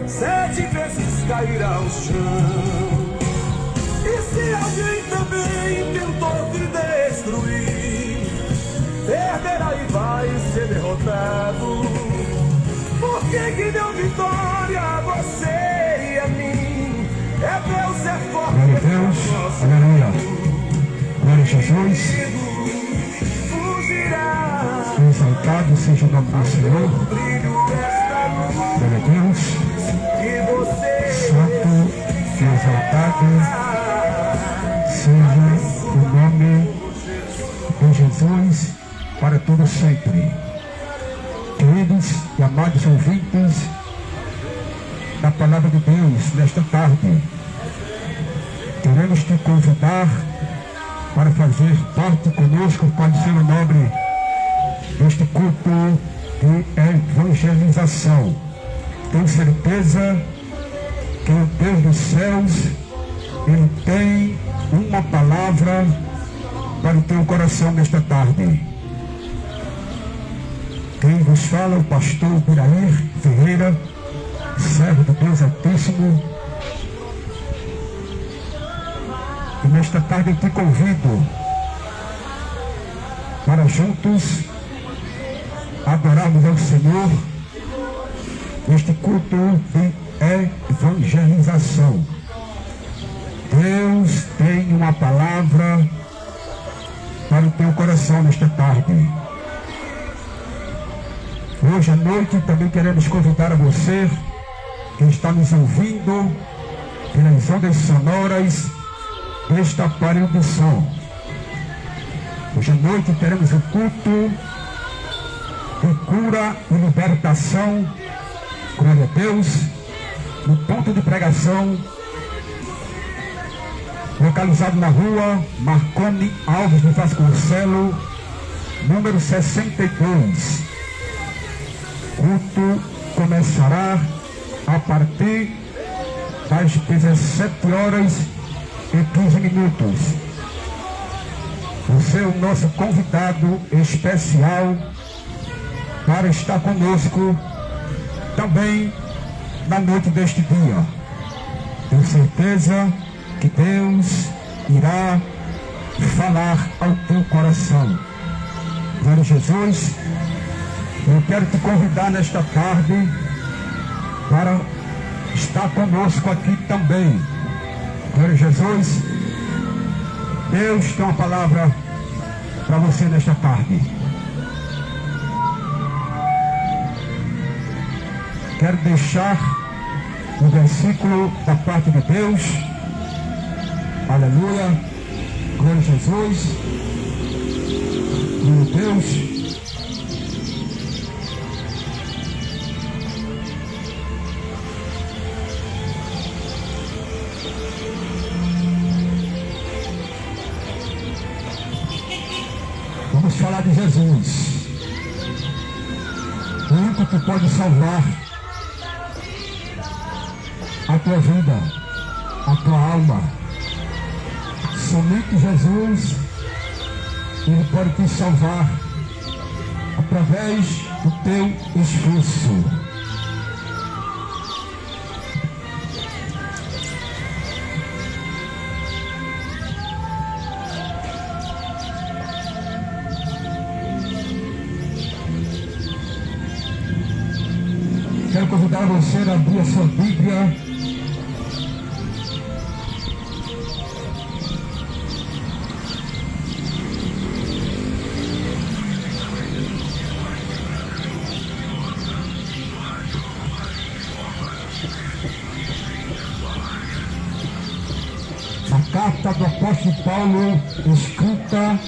7 vezes cairá ao chão. E se alguém também tentou te destruir, perderá e vai ser derrotado. Porque que deu vitória a você e a mim? É Deus, é forte. Glória a Deus, aleluia. Glória a Jesus. Exaltado seja o nome do Senhor. Glória a Deus. Santo e exaltado seja o nome de Jesus para todo sempre. Queridos e amados ouvintes da Palavra de Deus, nesta tarde, queremos te convidar para fazer parte conosco, Pai Senhor nobre, deste culto de evangelização. Tenho certeza que o Deus dos céus, Ele tem uma palavra para o teu coração nesta tarde. Quem vos fala é o pastor Birair Ferreira, servo de Deus Altíssimo. E nesta tarde eu te convido para juntos adorarmos ao Senhor neste culto de evangelização. Deus tem uma palavra para o teu coração nesta tarde. Hoje à noite também queremos convidar a você que está nos ouvindo pelas ondas sonoras deste aparelho de som. Hoje à noite teremos o culto de cura e libertação, glória a Deus, no ponto de pregação, localizado na rua Marconi Alves de Vasconcelos, número 62. O culto começará a partir das 17h15. Você é o nosso convidado especial para estar conosco também na noite deste dia. Tenho certeza que Deus irá falar ao teu coração. Glória a Jesus. Eu quero te convidar nesta tarde para estar conosco aqui também. Glória a Jesus. Deus tem uma palavra para você nesta tarde. Quero deixar um versículo da parte de Deus. Aleluia. Glória a Jesus. Glória a Deus. Vamos falar de Jesus. O único que pode salvar a tua vida, a tua alma. Somente Jesus, Ele pode te salvar através do teu esforço. Quero convidar você a abrir a sua Bíblia a carta do apóstolo Paulo escrita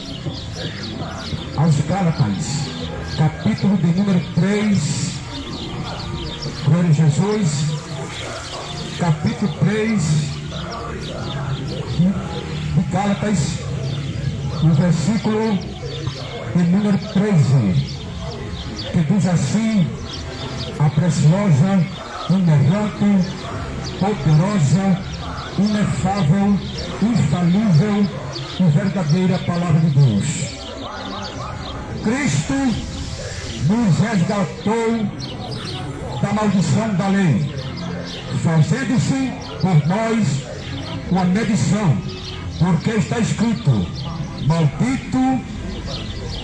aos Gálatas, capítulo de número 3. Glória a Jesus, capítulo 3 de Gálatas, no versículo de número 13, que diz assim: a preciosa, inerrante, poderosa, inefável, infalível e verdadeira palavra de Deus. Cristo nos resgatou da maldição da lei, fazendo-se por nós uma medição, porque está escrito: maldito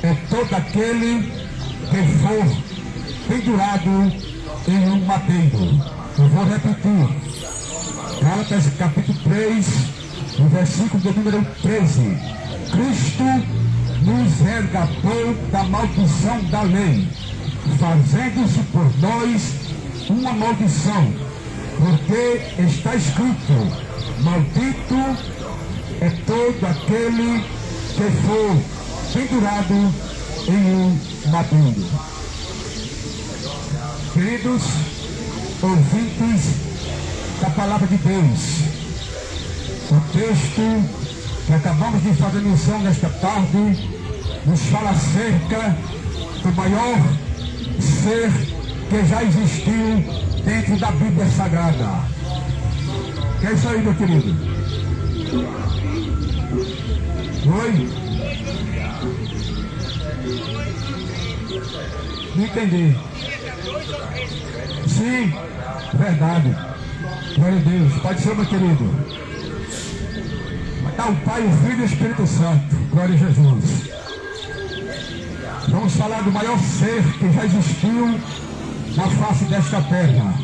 é todo aquele que for pendurado em um madeiro. Eu vou repetir. Gálatas capítulo 3, no versículo de número 13. Cristo nos resgatou da maldição da lei, fazendo-se por nós uma maldição, porque está escrito: maldito é todo aquele que for pendurado em um madeiro. Queridos ouvintes da palavra de Deus, o texto que acabamos de fazer menção nesta tarde nos fala acerca do maior ser que já existiu dentro da Bíblia Sagrada. Que é isso aí, meu querido? Oi? Não entendi. Sim, verdade. Glória a Deus. Pode ser, meu querido. Está o Pai, o Filho e o Espírito Santo. Glória a Jesus. Vamos falar do maior ser que já existiu na face desta terra.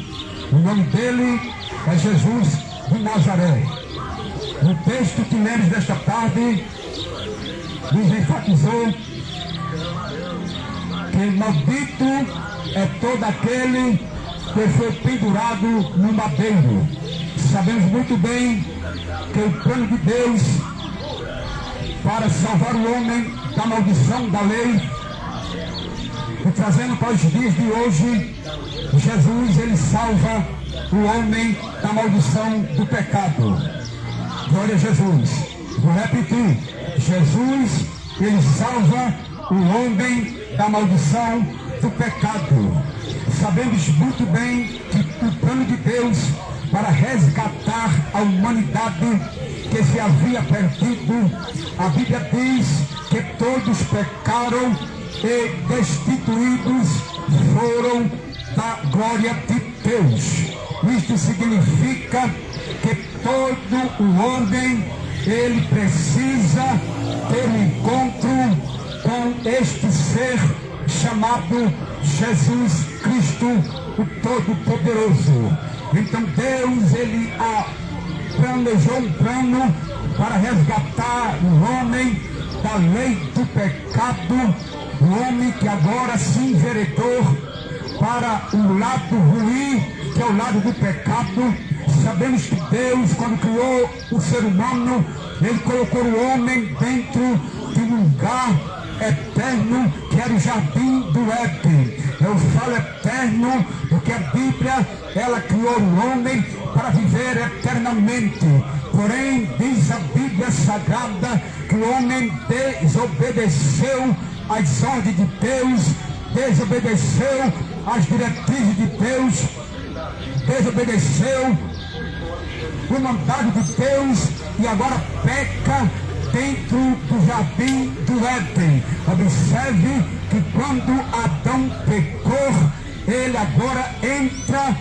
O nome dele é Jesus de Nazaré. O texto que lemos desta tarde nos enfatizou que maldito é todo aquele que foi pendurado no madeiro. Sabemos muito bem que o plano de Deus para salvar o homem da maldição da lei, e trazendo para os dias de hoje, Jesus, ele salva o homem da maldição do pecado. Glória a Jesus. Vou repetir: Jesus, ele salva o homem da maldição do pecado. Sabemos muito bem que o plano de Deus para resgatar a humanidade que se havia perdido, a Bíblia diz que todos pecaram e destituídos foram da glória de Deus. Isto significa que todo o homem, ele precisa ter um encontro com este ser chamado Jesus Cristo, o Todo-Poderoso. Então Deus, ele planejou um plano para resgatar o homem da lei do pecado, o homem que agora se enveredou para o lado ruim, que é o lado do pecado. Sabemos que Deus, quando criou o ser humano, ele colocou o homem dentro de um lugar eterno, que era o jardim do Éden. Eu falo eterno porque a Bíblia, ela criou o homem para viver eternamente. Porém, diz a Bíblia Sagrada que o homem desobedeceu às ordens de Deus, desobedeceu às diretrizes de Deus, desobedeceu o mandado de Deus e agora peca dentro do jardim do Éden. Observe que quando Adão pecou, ele agora entra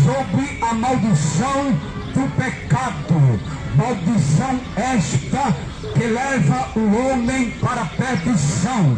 sobre a maldição do pecado. Maldição esta que leva o homem para a perdição.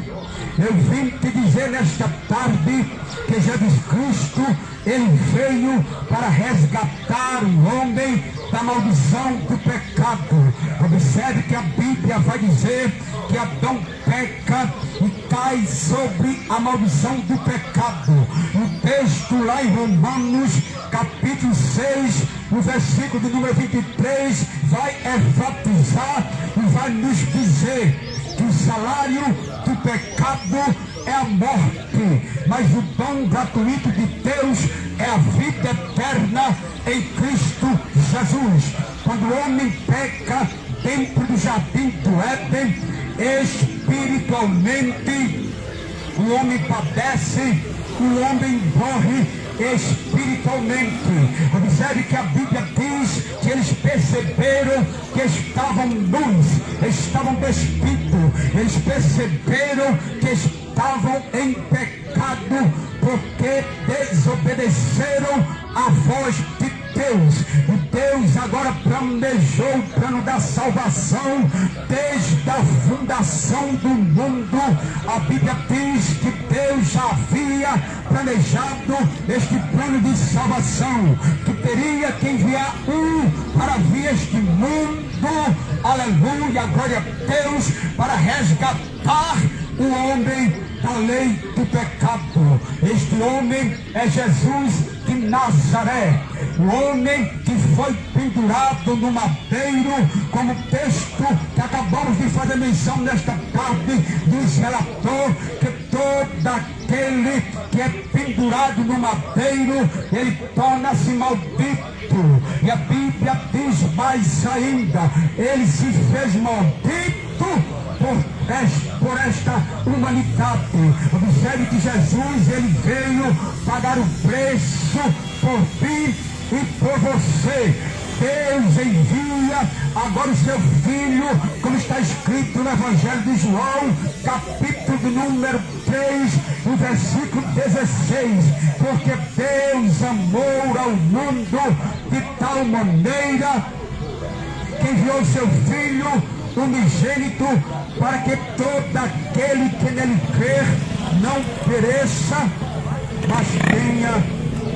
Eu vim te dizer nesta tarde que Jesus Cristo, ele veio para resgatar o homem da maldição do pecado. Observe que a Bíblia vai dizer que Adão peca e cai sobre a maldição do pecado. O texto lá em Romanos, capítulo 6, no versículo de número 23, vai enfatizar e vai nos dizer que o salário do pecado é a morte, mas o dom gratuito de Deus é a vida eterna em Cristo Jesus. Quando o homem peca dentro do jardim do Éden, espiritualmente o homem padece, o homem morre espiritualmente. Observe que a Bíblia diz que eles perceberam que estavam nus, estavam despidos, eles perceberam que estavam em pecado, porque desobedeceram a voz de Deus. E Deus agora planejou o plano da salvação desde a fundação do mundo. A Bíblia diz que Deus já havia planejado este plano de salvação, que teria que enviar um para vir este mundo, aleluia, glória a Deus, para resgatar o homem da lei do pecado. Este homem é Jesus de Nazaré, o homem que foi pendurado no madeiro, como o texto que acabamos de fazer menção nesta tarde nos relatou, que todo aquele que é pendurado no madeiro, ele torna-se maldito. E a Bíblia diz mais ainda, ele se fez maldito por esta humanidade. Observe que Jesus, ele veio pagar o preço por mim e por você. Deus envia agora o seu Filho, como está escrito no Evangelho de João, capítulo número 3, no versículo 16, porque Deus amou ao mundo de tal maneira que enviou o seu Filho unigênito, para que todo aquele que nele crer não pereça, mas tenha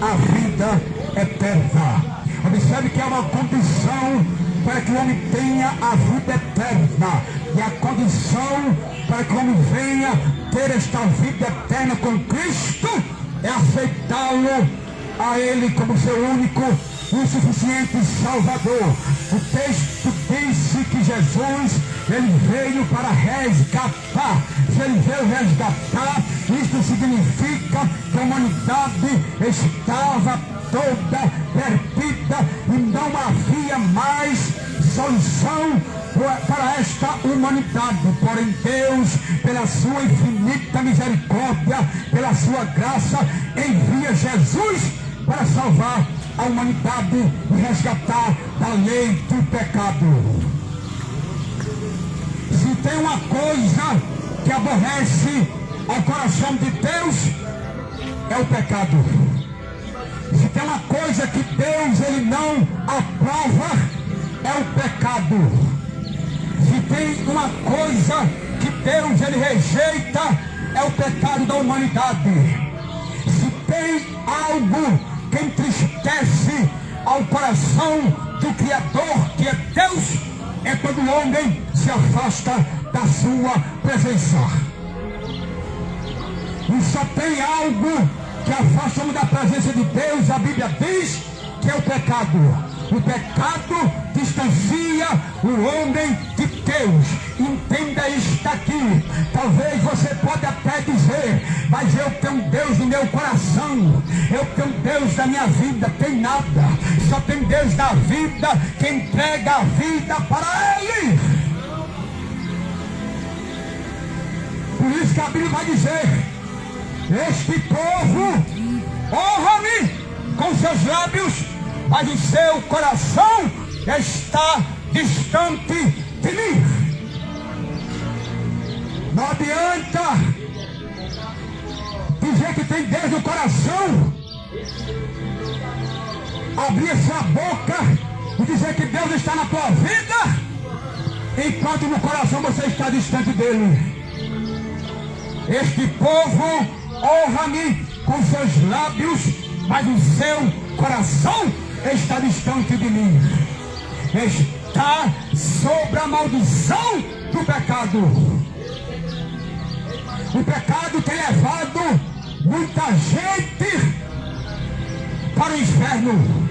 a vida eterna. Observe que é uma condição para que o homem tenha a vida eterna, e a condição para que o homem venha ter esta vida eterna com Cristo é aceitá-lo a Ele como seu único e suficiente Salvador. O texto disse que Jesus, ele veio para resgatar. Se ele veio resgatar, isso significa que a humanidade estava toda perdida e não havia mais solução para esta humanidade. Porém, Deus, pela sua infinita misericórdia, pela sua graça, envia Jesus para salvar a humanidade e resgatar da lei do pecado. Se tem uma coisa que aborrece ao coração de Deus, é o pecado. Se tem uma coisa que Deus, ele não aprova, é o pecado. Se tem uma coisa que Deus, ele rejeita, é o pecado da humanidade. Se tem algo que entristece ao coração do Criador, que é Deus, é quando o homem se afasta da sua presença. E só tem algo que afasta da presença de Deus, a Bíblia diz que é o pecado. O pecado distancia o homem de Deus. Entenda isto aqui. Talvez você pode até dizer, mas eu tenho Deus no meu coração, eu tenho Deus na minha vida. Tem nada. Só tem Deus na vida que entrega a vida para Ele. Por isso que a Bíblia vai dizer: este povo honra-me com seus lábios, mas o seu coração está distante de mim. Não adianta dizer que tem Deus no coração, abrir sua boca e dizer que Deus está na tua vida, enquanto no coração você está distante dele. Este povo honra-me com seus lábios, mas o seu coração está distante de mim. Está sobre a maldição do pecado. O pecado tem levado muita gente para o inferno.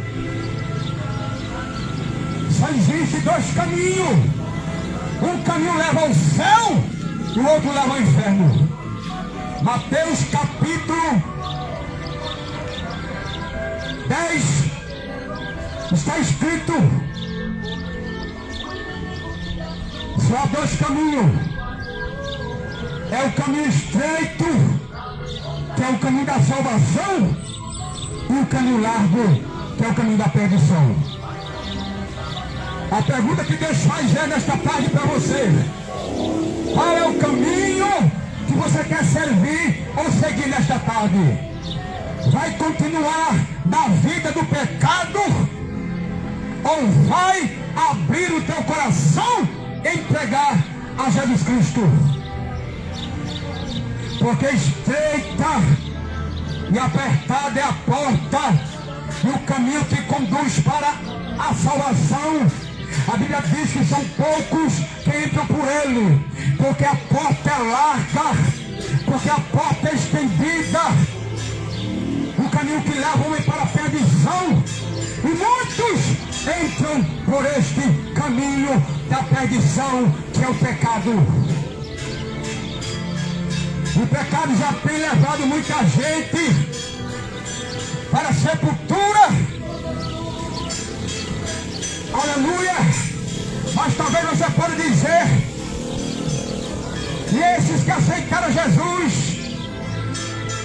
Só existe dois caminhos. Um caminho leva ao céu, o outro leva ao inferno. Mateus capítulo 10 está escrito: só há dois caminhos. É o caminho estreito, que é o caminho da salvação, e o caminho largo, que é o caminho da perdição. A pergunta que Deus faz é nesta tarde para você: qual é o caminho que você quer servir ou seguir nesta tarde? Vai continuar na vida do pecado ou vai abrir o teu coração e entregar a Jesus Cristo? Porque estreita e apertada é a porta e o caminho que conduz para a salvação. A Bíblia diz que são poucos que entram por ele, porque a porta é larga, porque a porta é estendida, o caminho que leva o homem para a perdição, e muitos entram por este caminho da perdição, que é o pecado. O pecado já tem levado muita gente para a sepultura. Aleluia! Mas talvez você pode dizer que esses que aceitaram Jesus,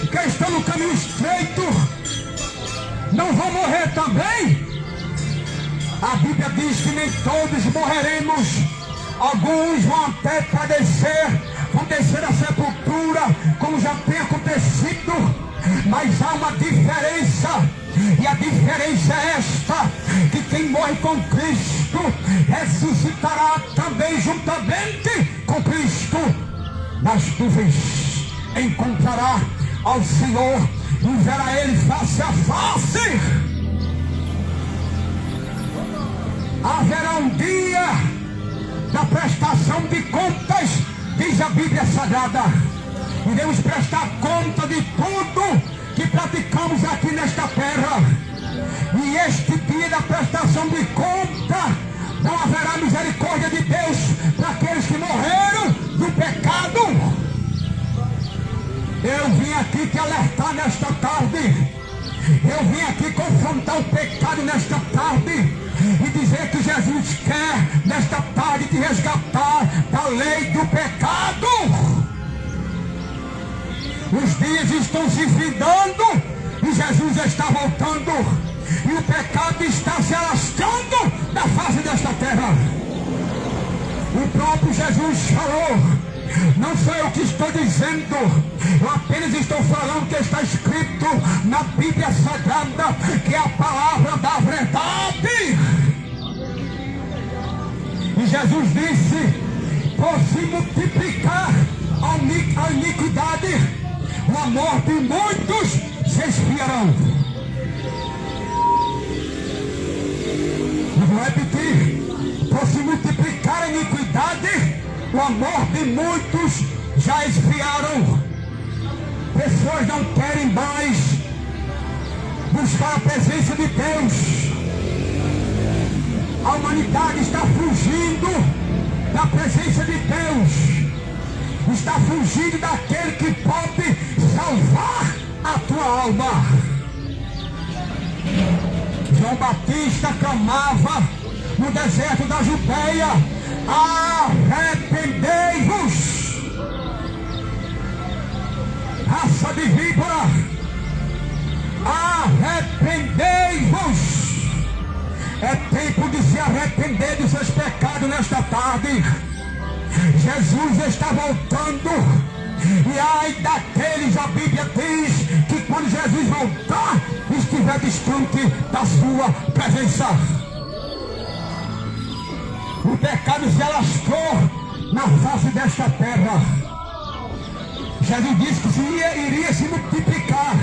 que estão no caminho estreito, não vão morrer também? A Bíblia diz que nem todos morreremos. Alguns vão até padecer, vão descer a sepultura, como já tem acontecido. Mas há uma diferença, e a diferença é esta: que quem morre com Cristo ressuscitará também juntamente com Cristo nas nuvens, encontrará ao Senhor e verá Ele face a face. Haverá um dia da prestação de contas, diz a Bíblia Sagrada. Iremos prestar conta de tudo que praticamos aqui nesta terra. E este dia da prestação de conta, não haverá misericórdia de Deus para aqueles que morreram no pecado. Eu vim aqui te alertar nesta tarde. Eu vim aqui confrontar o pecado nesta tarde e dizer que Jesus quer nesta tarde te resgatar da lei do pecado. Os dias estão se findando e Jesus está voltando, e o pecado está se alastrando da face desta terra. O próprio Jesus falou, não sou eu que estou dizendo, eu apenas estou falando que está escrito na Bíblia Sagrada, que é a palavra da verdade. E Jesus disse, por se multiplicar a iniquidade, a morte de muitos se esfriarão. Eu vou repetir, por se multiplicar a iniquidade, o amor de muitos já esfriaram. Pessoas não querem mais buscar a presença de Deus. A humanidade está fugindo da presença de Deus. Está fugindo daquele que pode salvar a tua alma. João Batista clamava no deserto da Judeia: arrependei-vos, raça de víbora, arrependei-vos. É tempo de se arrepender dos seus pecados nesta tarde. Jesus está voltando, e ai daqueles, a Bíblia diz que quando Jesus voltar, estiver distante da sua presença. O pecado se alastrou na face desta terra. Jesus disse que iria se multiplicar,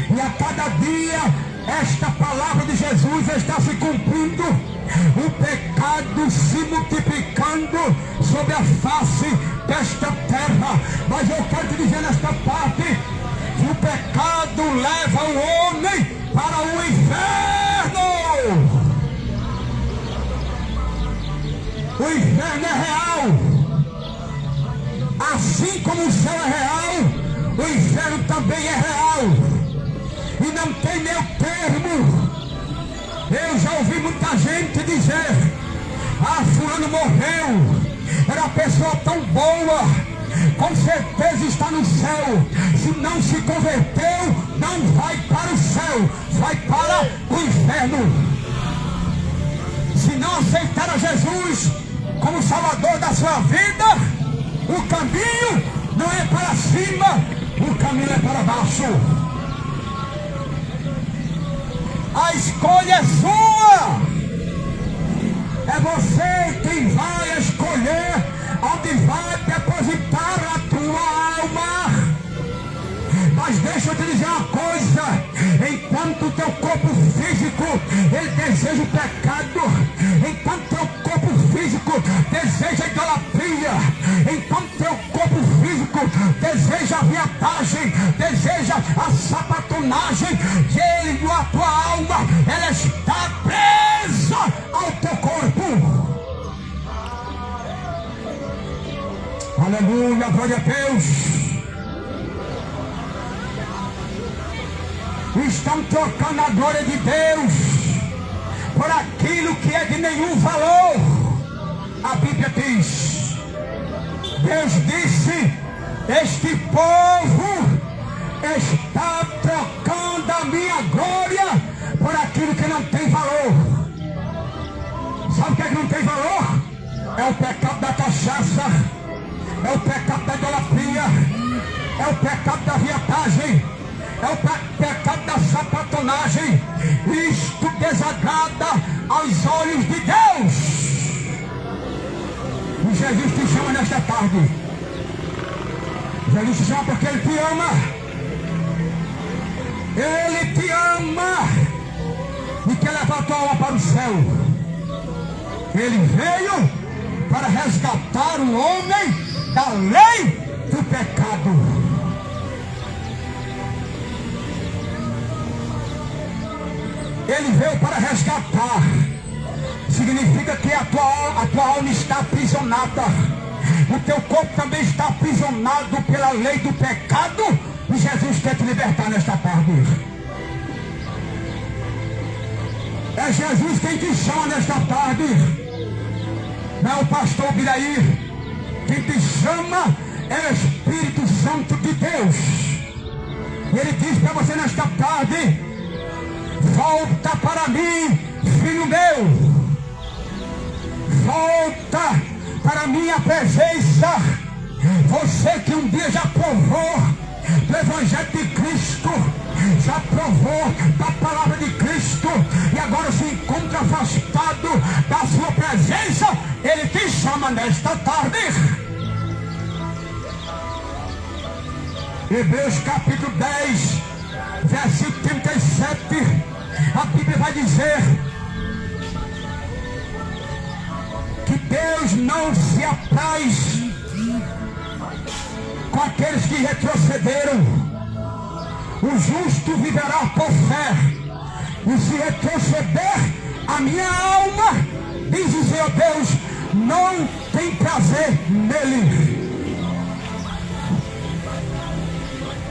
e a cada dia esta palavra de Jesus está se cumprindo. O pecado se multiplicando sobre a face desta terra. Mas eu quero te dizer nesta parte que o pecado leva o homem para o inferno. O inferno é real. Assim como o céu é real, o inferno também é real. E não tem meio termo. Eu já ouvi muita gente dizer: ah, fulano morreu, era uma pessoa tão boa, com certeza está no céu. Se não se converteu, não vai para o céu, vai para o inferno. Se não aceitar a Jesus como Salvador da sua vida, o caminho não é para cima, o caminho é para baixo. A escolha é sua. onde vai depositar a tua alma. Mas deixa eu te dizer uma coisa, enquanto o teu corpo físico ele deseja o pecado, enquanto o teu corpo físico deseja a idolatria, enquanto o teu corpo físico deseja a viadagem, deseja a sapatonagem, ele, a tua alma, ela está presa ao teu corpo. Aleluia, glória a Deus. Estão trocando a glória de Deus por aquilo que é de nenhum valor. A Bíblia diz, Deus disse, este povo está trocando a minha glória por aquilo que não tem valor. Sabe o que é que não tem valor? É o pecado da cachaça, é o pecado da idolatria, é o pecado da viadagem, é o pecado da sapatonagem. Isto desagrada aos olhos de Deus. E Jesus te chama nesta tarde. Jesus te chama porque Ele te ama. Ele te ama e quer levar a tua alma para o céu. Ele veio para resgatar o homem da lei do pecado. Ele veio para resgatar. Significa que a tua alma está aprisionada. O teu corpo também está aprisionado pela lei do pecado. E Jesus quer te libertar nesta tarde. É Jesus quem te chama nesta tarde. Não é o pastor Biraí. Quem te chama é o Espírito Santo de Deus. E Ele diz para você nesta tarde: volta para mim, filho meu. Volta para a minha presença. Você que um dia já provou do Evangelho de Cristo, já provou da palavra de Cristo e agora se encontra afastado da sua presença, Ele te chama nesta tarde. Hebreus capítulo 10, versículo 37, a Bíblia vai dizer que Deus não se apraz com aqueles que retrocederam. O justo viverá por fé. E se retroceder a minha alma, diz o Senhor Deus, não tem prazer nele.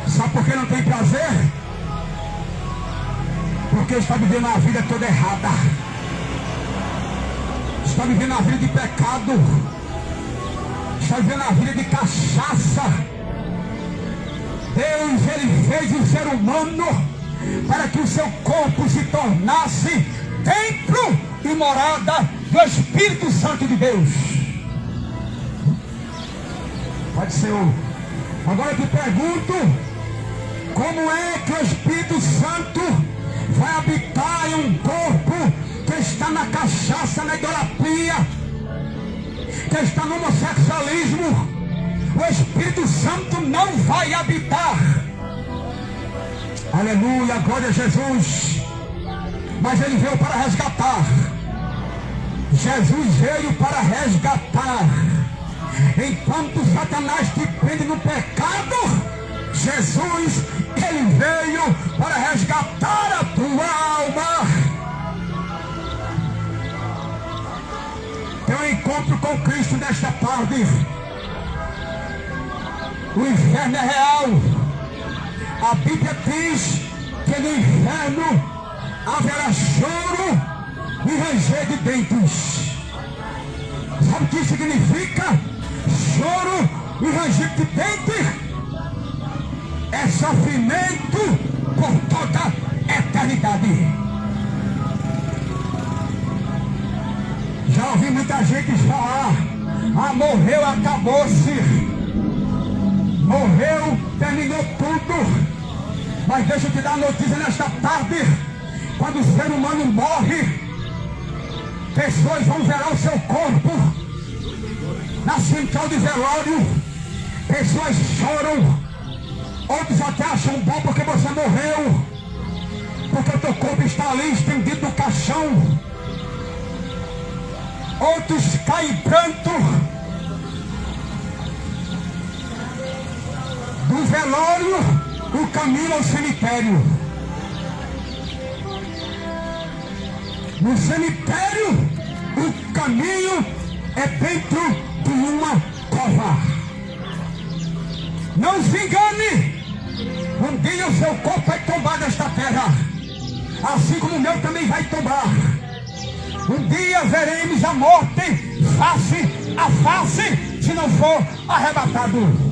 Sabe por que não tem prazer? Porque está vivendo a vida toda errada. Está vivendo a vida de pecado. Está vivendo a vida de cachaça. Deus, Ele fez o ser humano para que o seu corpo se tornasse templo e morada do Espírito Santo de Deus. Pode ser o... Agora eu te pergunto, como é que o Espírito Santo vai habitar em um corpo que está na cachaça, na idolatria, que está no homossexualismo? O Espírito Santo não vai habitar. Aleluia, glória a Jesus. Mas Ele veio para resgatar. Jesus veio para resgatar. Enquanto Satanás te prende no pecado, Jesus, Ele veio para resgatar a tua alma. Tem um encontro com Cristo nesta tarde. O inferno é real. A Bíblia diz que no inferno haverá choro e ranger de dentes. Sabe o que significa choro e ranger de dentes? É sofrimento por toda a eternidade. Já ouvi muita gente falar: ah, morreu, acabou-se. Morreu, terminou tudo. Mas deixa eu te dar a notícia nesta tarde: quando o ser humano morre, pessoas vão zerar o seu corpo. na central de velório, pessoas choram, outros até acham bom porque você morreu, porque o teu corpo está ali estendido no caixão. Outros caem em pranto. Do velório, o caminho ao cemitério. No cemitério, o caminho é dentro de uma cova. Não se engane, um dia o seu corpo vai tombar desta terra, assim como o meu também vai tombar. Um dia veremos a morte face a face, se não for arrebatado.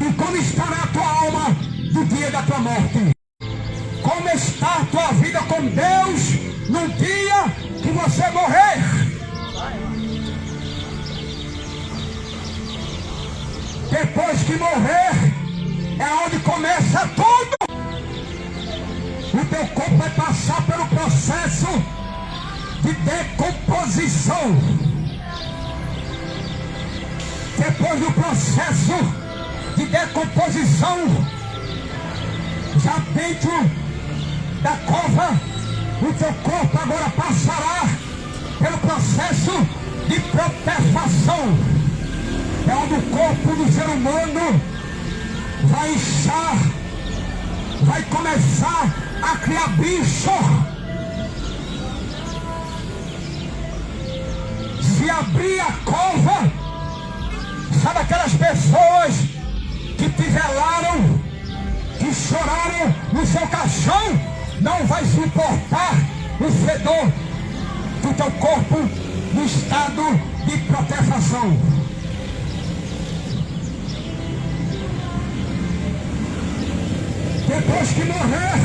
E como estará a tua alma no dia da tua morte? Como está a tua vida com Deus no dia que você morrer? Depois que morrer, é onde começa tudo. O teu corpo vai passar pelo processo de decomposição. Depois do processo de decomposição, já dentro da cova, o teu corpo agora passará pelo processo de putrefação. É onde o corpo do ser humano vai inchar, vai começar a criar bicho. Se abrir a cova, sabe aquelas pessoas que te velaram, que choraram no seu caixão, não vai suportar o fedor do teu corpo no estado de putrefação. Depois que morrer,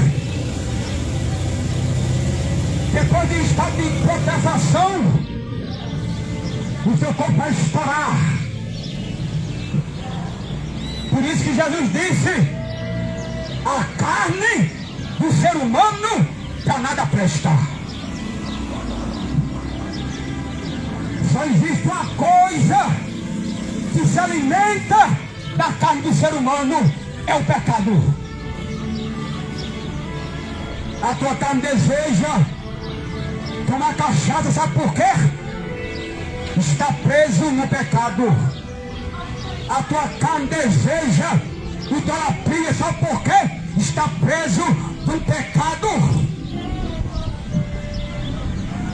depois de estado de putrefação, o teu corpo vai estourar. Por isso que Jesus disse: a carne do ser humano para nada presta. Só existe uma coisa que se alimenta da carne do ser humano, é o pecado. A tua carne deseja tomar cachaça, sabe por quê? Está preso no pecado. A tua carne deseja idolatria, sabe por quê? Está preso no pecado.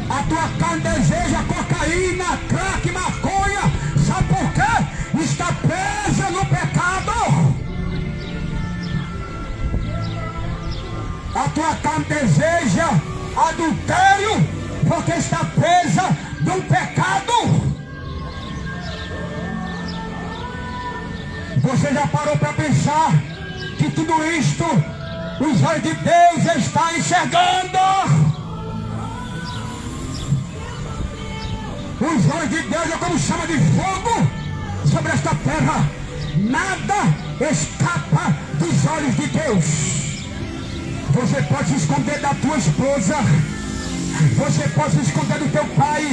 A tua carne deseja cocaína, crack, maconha, sabe por quê? Está presa no pecado. A tua carne deseja adultério, porque está presa num pecado. Você já parou para pensar que tudo isto os olhos de Deus estão enxergando? Os olhos de Deus é como chama de fogo sobre esta terra. Nada escapa dos olhos de Deus. Você pode se esconder da tua esposa, você pode se esconder do teu pai,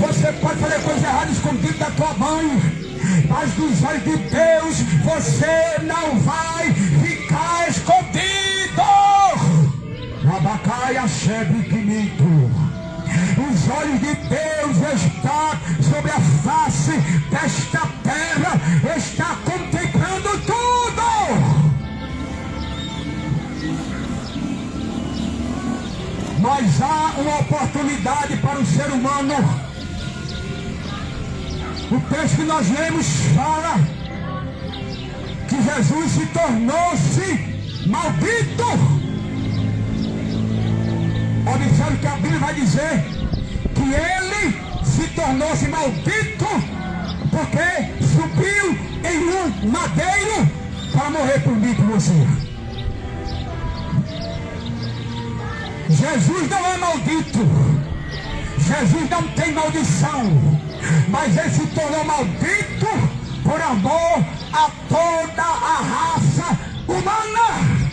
você pode fazer coisa errada escondido da tua mãe, mas dos olhos de Deus você não vai ficar escondido. Abacaia Shebe Quinito. Os olhos de Deus estão sobre a face desta terra, está contemplando tudo. Mas há uma oportunidade para o ser humano. O texto que nós lemos fala que Jesus se tornou-se maldito. Observe que a Bíblia vai dizer que ele se tornou-se maldito porque subiu em um madeiro para morrer por mim e por você. Jesus não é maldito, Jesus não tem maldição, mas ele se tornou maldito por amor a toda a raça humana.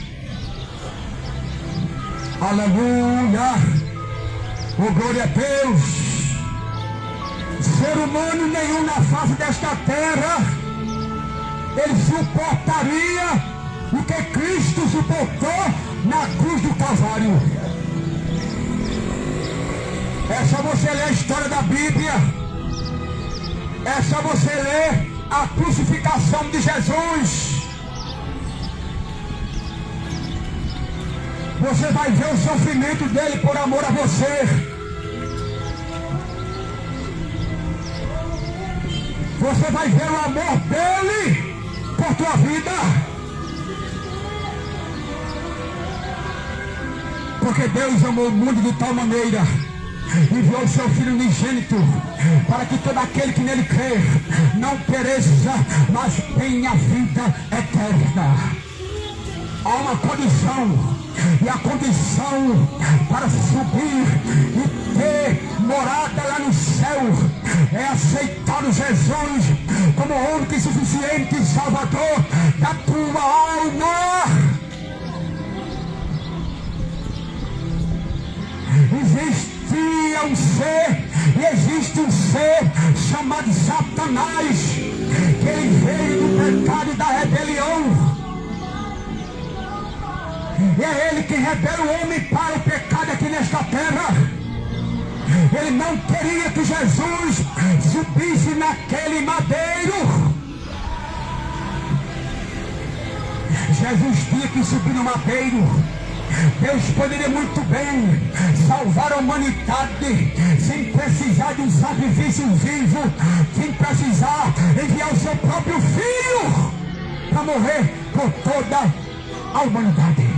Aleluia! Oh, glória a Deus! ser humano nenhum na face desta terra ele suportaria o que Cristo suportou na cruz do Calvário. É só você ler a história da Bíblia, é só você ler a crucificação de Jesus. Você vai ver o sofrimento dele por amor a você. Você vai ver o amor dele por tua vida. Porque Deus amou o mundo de tal maneira, enviou o seu Filho unigênito, para que todo aquele que nele crê não pereça, mas tenha vida eterna. Há uma condição, e a condição para subir e ter morada lá no céu é aceitar o Jesus como o único e suficiente Salvador da tua alma. Existia um ser, e existe um ser chamado Satanás, que ele veio do pecado e da rebelião. E é ele que rebela o homem para o pecado aqui nesta terra. Ele não queria que Jesus subisse naquele madeiro. Jesus tinha que subir no madeiro. Deus poderia muito bem salvar a humanidade sem precisar de um sacrifício vivo, sem precisar enviar o seu próprio filho para morrer por toda a humanidade.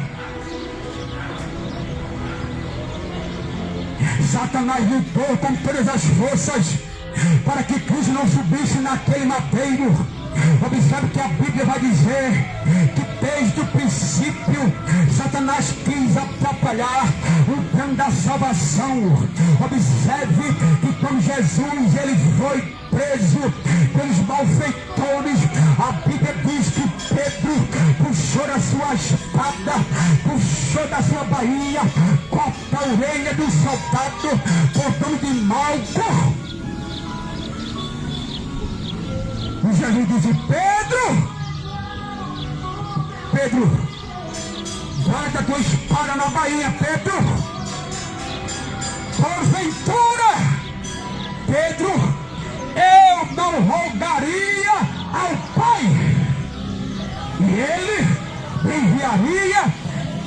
Satanás lutou com todas as forças para que Cristo não subisse naquele madeiro. Observe que a Bíblia vai dizer que desde o princípio Satanás quis atrapalhar o plano da salvação. Observe que quando Jesus ele foi preso pelos malfeitores, a Bíblia diz que Pedro puxou da sua espada, puxou da sua bainha, corta a orelha do soldado por nome de Malco. E Jesus disse: Pedro, guarda tua espada na bainha, Pedro. Porventura, Pedro, eu não rogaria ao Pai, e ele enviaria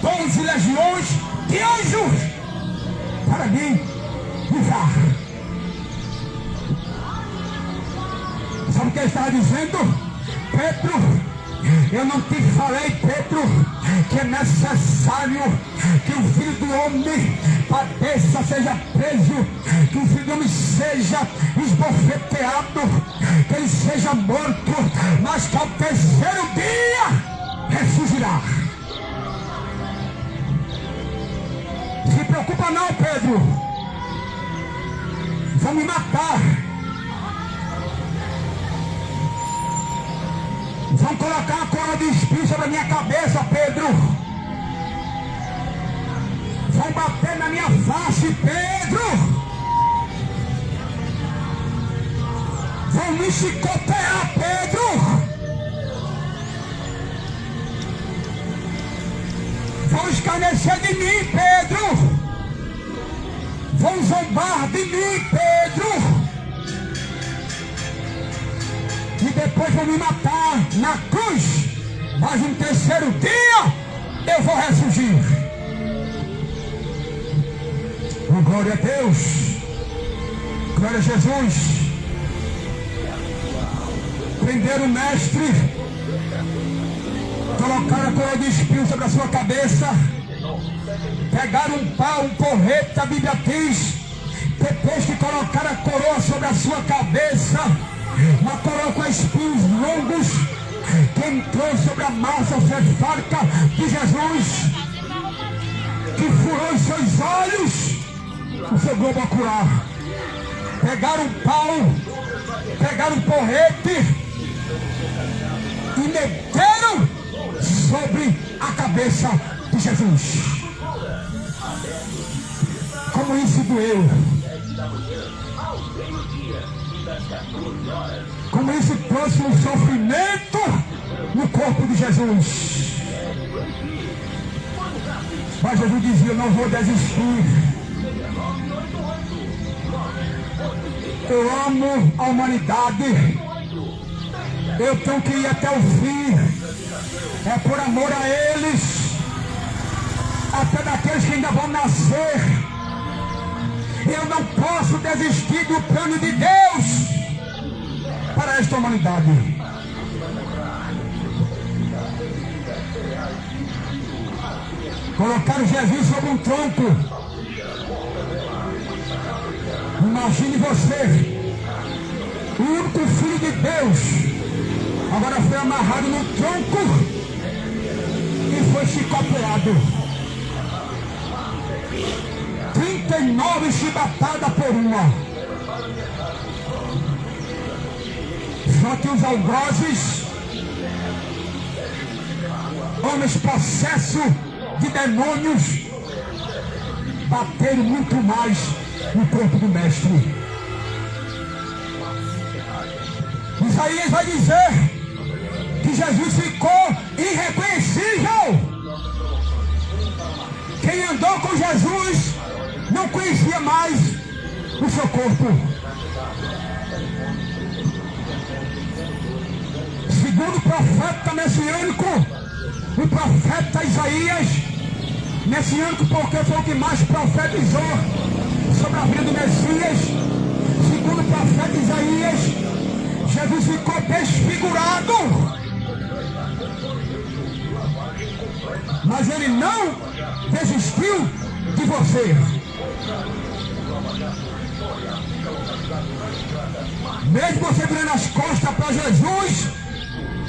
12 legiões de anjos para me livrar. Sabe o que ele estava dizendo? Pedro, eu não te falei, Pedro, que é necessário que o Filho do Homem padeça, seja preso, que o Filho do Homem seja esbofeteado, que ele seja morto, mas que ao terceiro dia ressurgirá. Se preocupa não, Pedro. Vão me matar. Vão colocar a coroa de espinho sobre a minha cabeça, Pedro. Vão bater na minha face, Pedro. Vão me chicotear, Pedro. Vão escarnecer de mim, Pedro. Vão zombar de mim, Pedro. E depois vão me matar na cruz, mas no terceiro dia eu vou ressurgir. Oh, glória a Deus, glória a Jesus. Prenderam o mestre, colocaram a coroa de espinho sobre a sua cabeça, pegaram um pau, um porrete, a Bíblia diz, depois que colocaram a coroa sobre a sua cabeça, uma coroa com espinhos longos, que entrou sobre a massa cefálica de Jesus, que furou os seus olhos, o seu globo ocular. Pegaram um pau, pegaram um porrete e meteram sobre a cabeça de Jesus. Como isso doeu! Como isso trouxe um sofrimento no corpo de Jesus. Mas Jesus dizia: não vou desistir. Eu amo a humanidade. Eu tenho que ir até o fim. É por amor a eles, até daqueles que ainda vão nascer. Eu não posso desistir do plano de Deus para esta humanidade. Colocaram Jesus sobre um tronco. Imagine você, o único filho de Deus, agora foi amarrado no tronco e foi chicoteado. 39 chibatadas por uma. Só que os algozes, homens possessos de demônios, bateram muito mais no corpo do mestre. Isaías vai dizer que Jesus ficou irreconhecível. Quem andou com Jesus não conhecia mais o seu corpo. Segundo o profeta messiânico, o profeta Isaías, messiânico porque foi o que mais profetizou sobre a vida do Messias. Segundo o profeta Isaías, Jesus ficou desfigurado. Mas ele não desistiu de você. Mesmo você virando as costas para Jesus,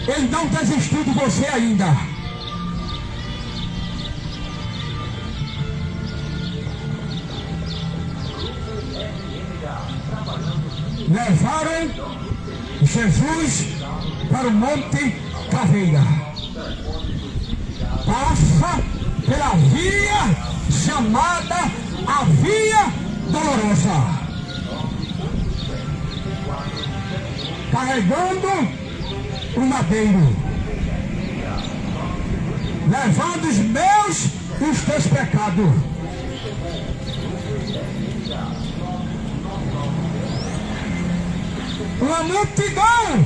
ele não desistiu de você ainda. Levaram Jesus para o Monte Caveira. Passa pela via chamada a Via Dolorosa, carregando o madeiro, levando os meus e os teus pecados. Uma multidão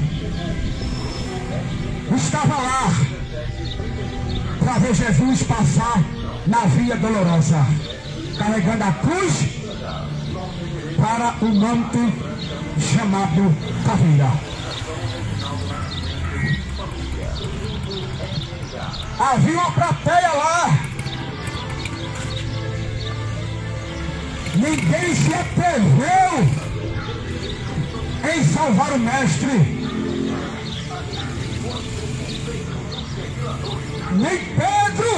estava lá para ver Jesus passar na Via Dolorosa, carregando a cruz para o monte chamado Caveira. Havia uma plateia lá. Ninguém se atreveu em salvar o mestre. Nem Pedro,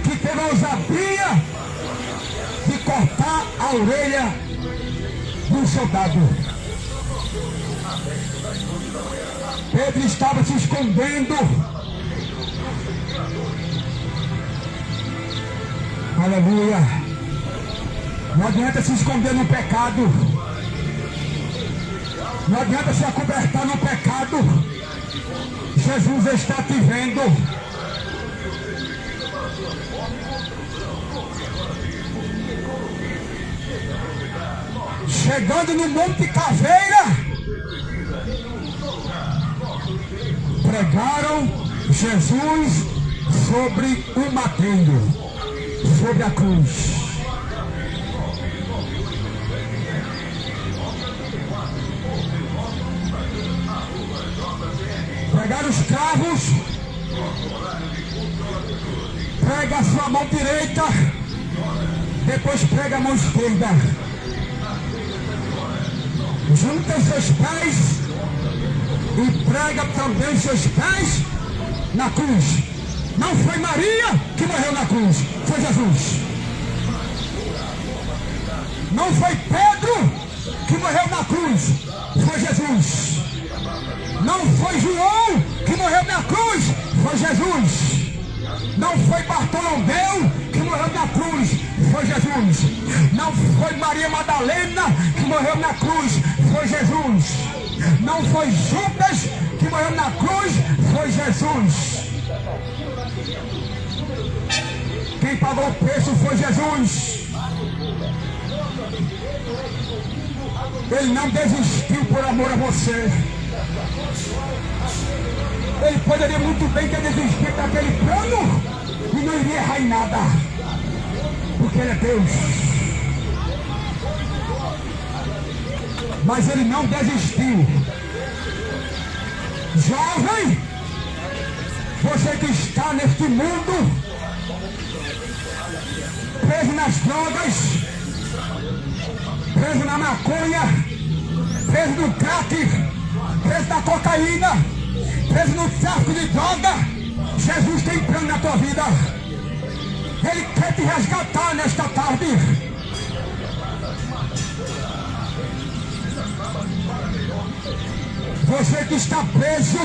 que teve a ousadia de cortar a orelha do soldado. Pedro estava se escondendo. Aleluia. Não adianta se esconder no pecado. Não adianta se acobertar no pecado. Jesus está te vendo. Chegando no Monte Caveira, pregaram Jesus sobre o madeiro, sobre a cruz. Pegaram os cravos, prega a sua mão direita, depois prega a mão esquerda. Junta os seus pés e prega também os seus pés na cruz. Não foi Maria que morreu na cruz, foi Jesus. Não foi Pedro que morreu na cruz, foi Jesus. Não foi João que morreu na cruz, foi Jesus. Não foi Bartolomeu que morreu na cruz, foi Jesus. Jesus. Não foi Maria Madalena que morreu na cruz, foi Jesus. Não foi Judas que morreu na cruz, foi Jesus. Quem pagou o preço foi Jesus. Ele não desistiu por amor a você. Ele poderia muito bem ter desistido daquele plano e não iria errar em nada, porque Ele é Deus. Mas Ele não desistiu. Jovem, você que está neste mundo, preso nas drogas, preso na maconha, preso no crack, preso na cocaína, preso no tráfico de droga, Jesus tem plano na tua vida. Ele quer te resgatar nesta tarde. Você que está preso,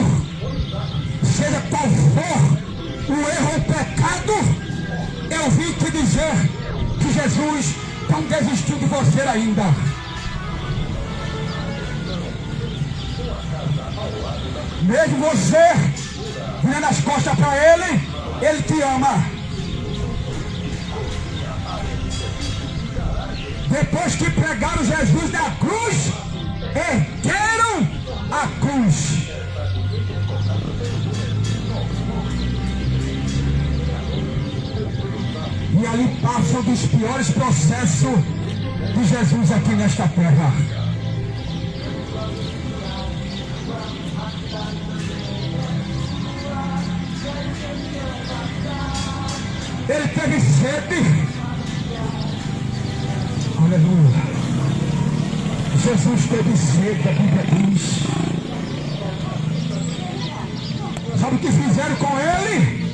seja qual for o erro ou o pecado, eu vim te dizer que Jesus não desistiu de você ainda. Mesmo você virando as costas para Ele, Ele te ama. Depois que pregaram Jesus na cruz, ergueram a cruz. E ali passa um dos piores processos de Jesus aqui nesta terra. Ele teve sede. Aleluia. Jesus teve sede, a Bíblia diz. Sabe o que fizeram com ele?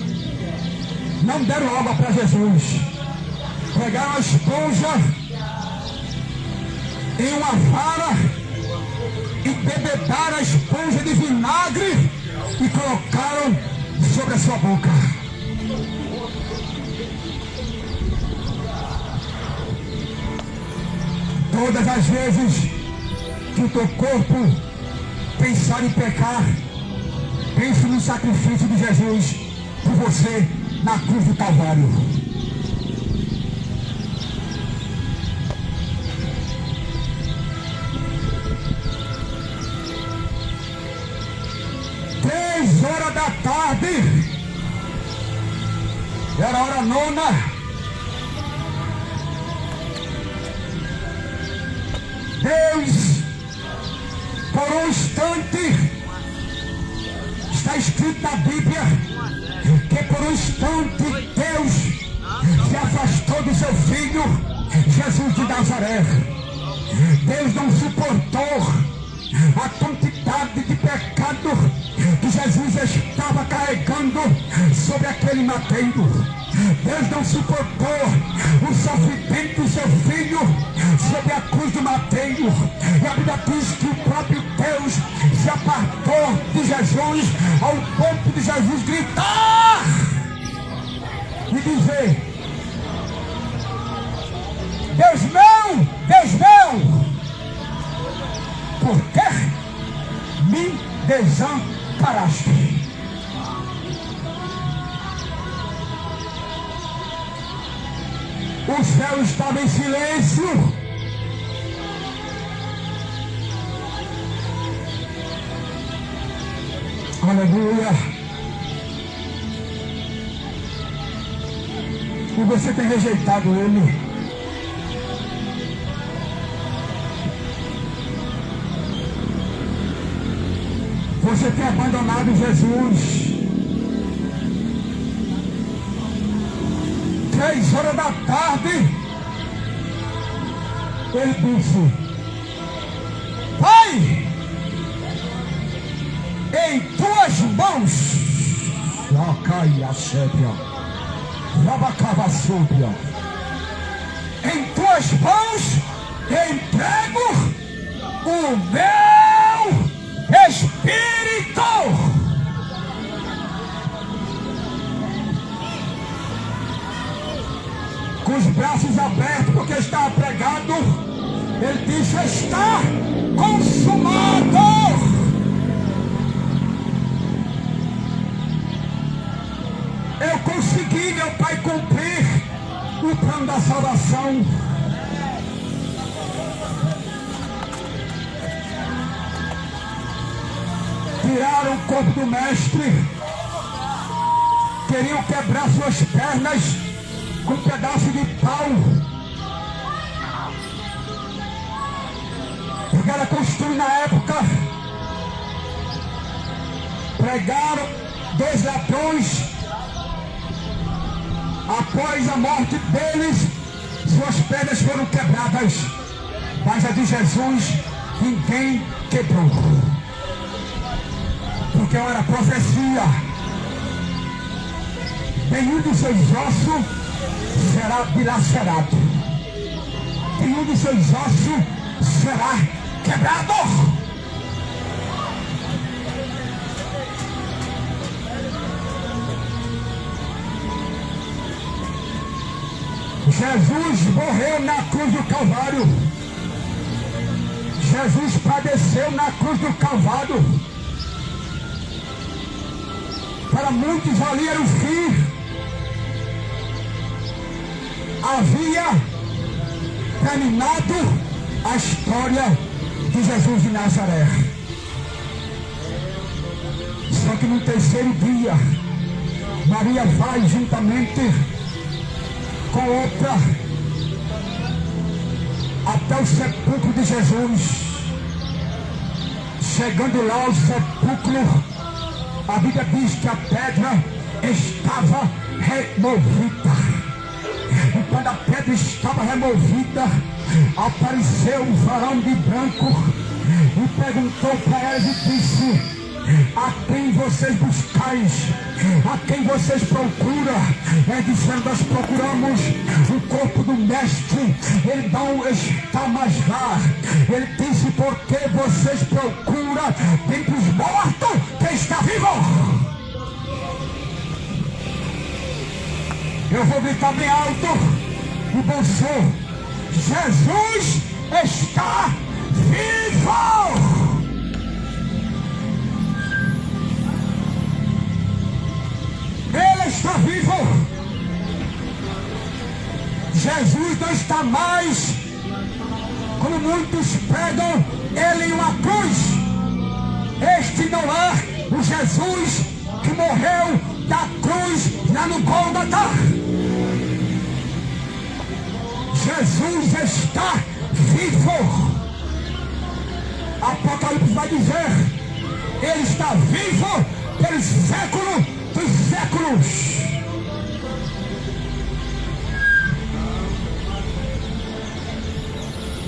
Não deram água para Jesus. Pegaram a esponja em uma vara e bebedaram a esponja de vinagre e colocaram sobre a sua boca. Todas as vezes que o teu corpo pensar em pecar, pense no sacrifício de Jesus por você na cruz do Calvário. Três horas da tarde, era a hora nona. Deus, por um instante, está escrito na Bíblia que por um instante Deus se afastou do seu filho Jesus de Nazaré. Deus não suportou a quantidade de pecado que Jesus estava carregando sobre aquele madeiro. Deus não suportou o sofrimento do seu filho sobre a cruz do madeiro. E a Bíblia diz que o próprio Deus se apartou de Jesus ao ponto de Jesus gritar e dizer: Deus meu, por que me desamparaste? O céu estava em silêncio. Aleluia. E você tem rejeitado Ele. Você tem abandonado Jesus. 3 horas da tarde, ele disse: Pai, em tuas mãos, em tuas mãos entrego o meu Espírito. com os braços abertos, porque estava pregado. Ele disse: está consumado. Eu consegui, meu Pai, cumprir o plano da salvação. Tiraram o corpo do mestre, queriam quebrar suas pernas com um pedaço de pau, porque era costume na época. Pregaram 2 ladrões. Após a morte deles, suas pernas foram quebradas, mas a de Jesus ninguém quebrou, porque era profecia. Nenhum dos seus ossos será dilacerado, nenhum dos seus ossos será quebrado. Jesus morreu na cruz do Calvário. Jesus padeceu na cruz do Calvário. Para muitos ali era o fim. Havia terminado a história de Jesus de Nazaré. Só que no terceiro dia, Maria vai juntamente com outra até o sepulcro de Jesus. Chegando lá ao sepulcro, a Bíblia diz que a pedra estava removida. E quando a pedra estava removida, apareceu um varão de branco e perguntou para eles e disse: a quem vocês buscais? A quem vocês procuram? Eles disseram: nós procuramos o corpo do mestre, ele não está mais lá. Ele disse: por que vocês procuram dentre os mortos quem está vivo? Eu vou gritar bem alto e você: Jesus está vivo! Ele está vivo. Jesus não está mais, como muitos pregam, ele em uma cruz. Este não é o Jesus que morreu da cruz lá no Gólgota. Jesus está vivo. Apocalipse vai dizer: ele está vivo pelo século dos séculos.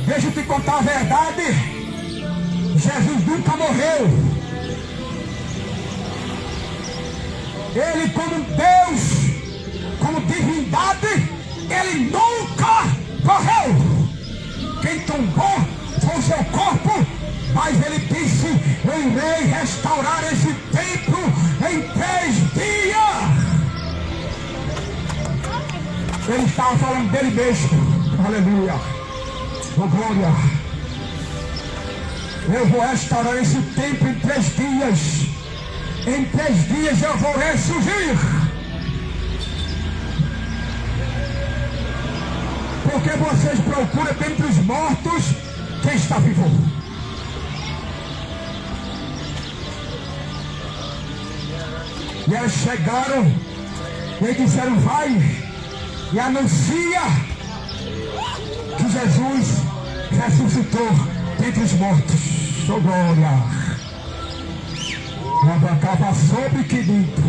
Deixa eu te contar a verdade. Jesus nunca morreu. Ele, como Deus, como divindade, ele nunca morreu. Quem tombou foi o seu corpo, mas ele disse: eu irei restaurar esse templo em 3 dias. Ele estava falando dele mesmo. Aleluia. Oh, glória. Eu vou restaurar esse templo em 3 dias. Em 3 dias eu vou ressurgir. Porque vocês procuram dentre os mortos quem está vivo. E eles chegaram e disseram: vai e anuncia que Jesus ressuscitou dentre os mortos. Oh, glória. Abacava sobre que dito.